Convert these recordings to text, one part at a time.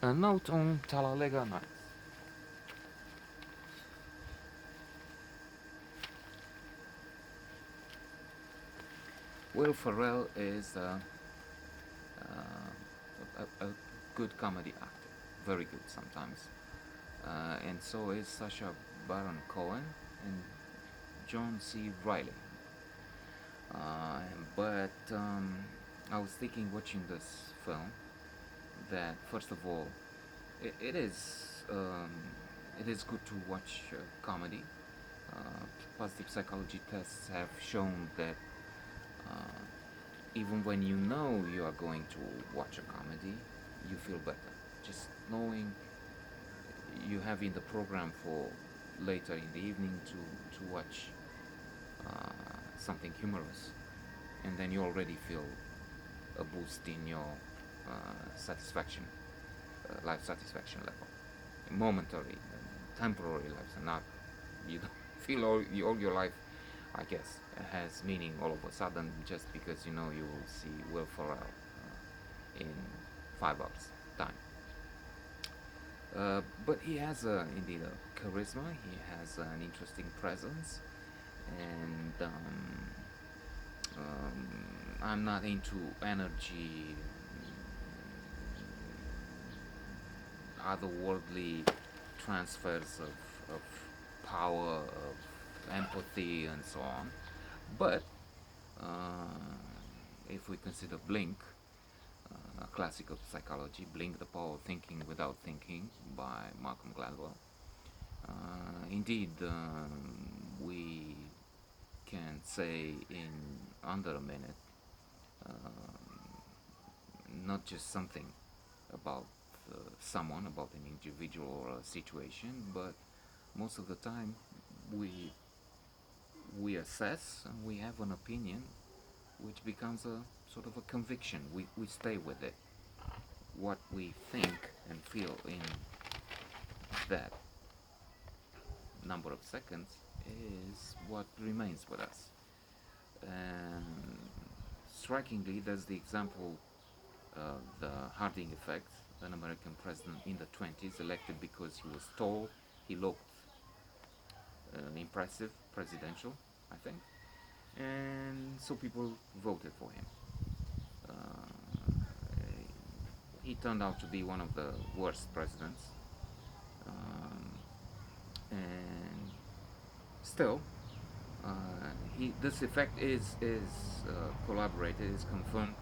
A note on Talladega Nights. Will Ferrell is a good comedy actor, very good sometimes, and so is Sacha Baron Cohen and John C. Riley. Uh, but I was thinking, watching this film, that first of all, it is it is good to watch comedy. Uh, Positive psychology tests have shown that uh, even when you know you are going to watch a comedy, you feel better. Just knowing you have in the program for later in the evening to watch something humorous, and then you already feel a boost in your satisfaction, life satisfaction level. Momentary, temporary life, and not you don't feel all your life, I guess, has meaning all of a sudden just because you know you will see Will Ferrell in 5 hours time. But he has indeed a charisma. He has an interesting presence, and I'm not into energy, otherworldly transfers of power, of empathy, and so on. But uh, if we consider Blink, a classic of psychology, Blink, the Power of Thinking Without Thinking by Malcolm Gladwell, indeed, we can say in under a minute not just something about someone, about an individual or a situation, but most of the time we we assess and we have an opinion which becomes a sort of a conviction. We stay with it. What we think and feel in that number of seconds is what remains with us. And strikingly, there's the example of the Harding effect, an American president in the 20s elected because he was tall, he looked impressive, presidential, I think, and so people voted for him. Uh, he turned out to be one of the worst presidents, um, and still, this effect is collaborated, is confirmed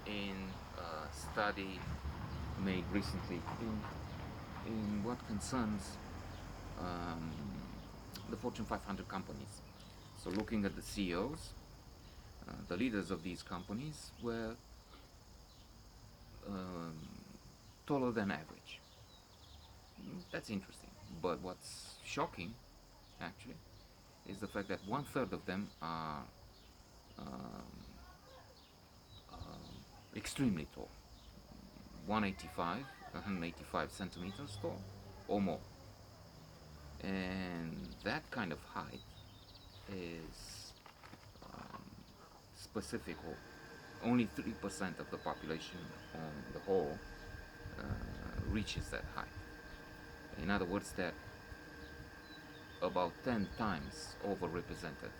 in a study made recently in what concerns um, the Fortune 500 companies. So, looking at the CEOs, the leaders of these companies were um, taller than average. That's interesting. But what's shocking, actually, is the fact that one third of them are um, extremely tall, 185, 185 centimeters tall or more. And that kind of height is um, specific. Only 3% of the population on the whole uh, reaches that height. In other words, that about 10 times overrepresented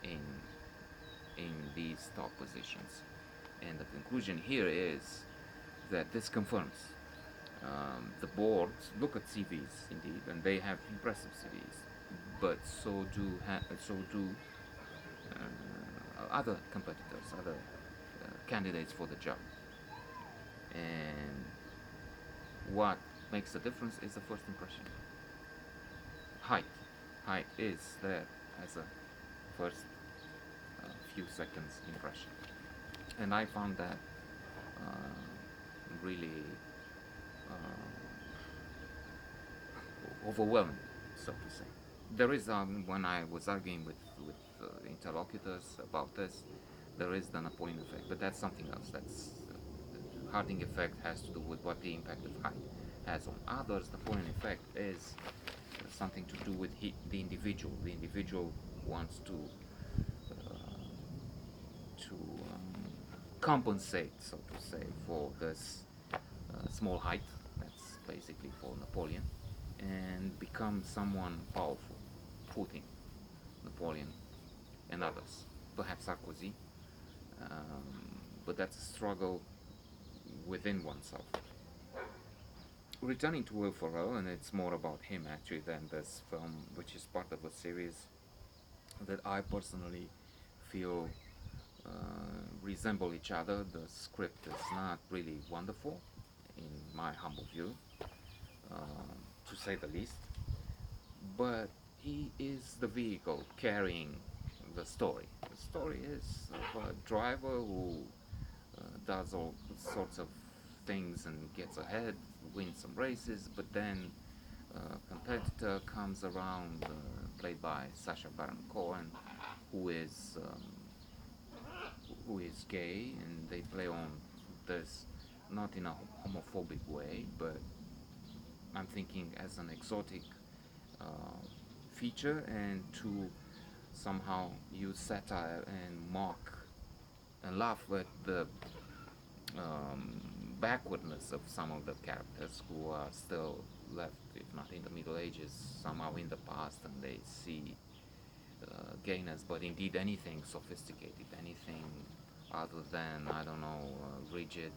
in these top positions. And the conclusion here is that this confirms the boards look at CVs indeed, and they have impressive CVs, but so do other competitors, other candidates for the job. And what makes the difference is the first impression. Height, height is there as a first few seconds impression, and I found that really overwhelming, so to say. There is when I was arguing with interlocutors about this, there is the Napoleon effect, but that's something else. That's the Harding effect has to do with what the impact of height has on others. The Napoleon effect is something to do with the individual. The individual wants to compensate, so to say, for this small height, that's basically for Napoleon, and become someone powerful, Putin, Napoleon, and others, perhaps Sarkozy, but that's a struggle within oneself. Returning to Will Ferrell, and it's more about him actually than this film, which is part of a series that I personally feel resemble each other. The script is not really wonderful, in my humble view, to say the least, but he is the vehicle carrying the story. The story is of a driver who does all sorts of things and gets ahead, wins some races, but then a competitor comes around, played by Sacha Baron Cohen, who is gay, and they play on this not in a homophobic way, but I'm thinking as an exotic uh, feature, and to somehow use satire and mock and laugh at the um, backwardness of some of the characters who are still left, if not in the Middle Ages, somehow in the past, and they see gayness, but indeed anything sophisticated, anything other than, I don't know, rigid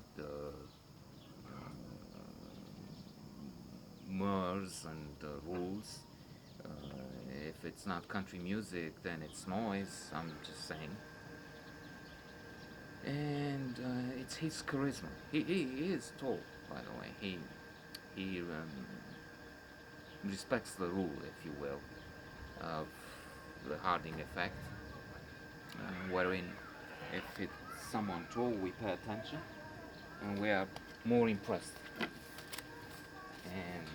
mores and rules. Uh, if it's not country music, then it's noise. I'm just saying. And it's his charisma. He is tall, by the way. He respects the rule, if you will, of the Harding effect, wherein if it's someone tall, we pay attention and we are more impressed. And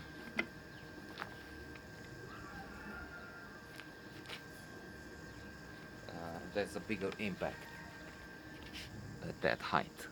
there's a bigger impact at that height.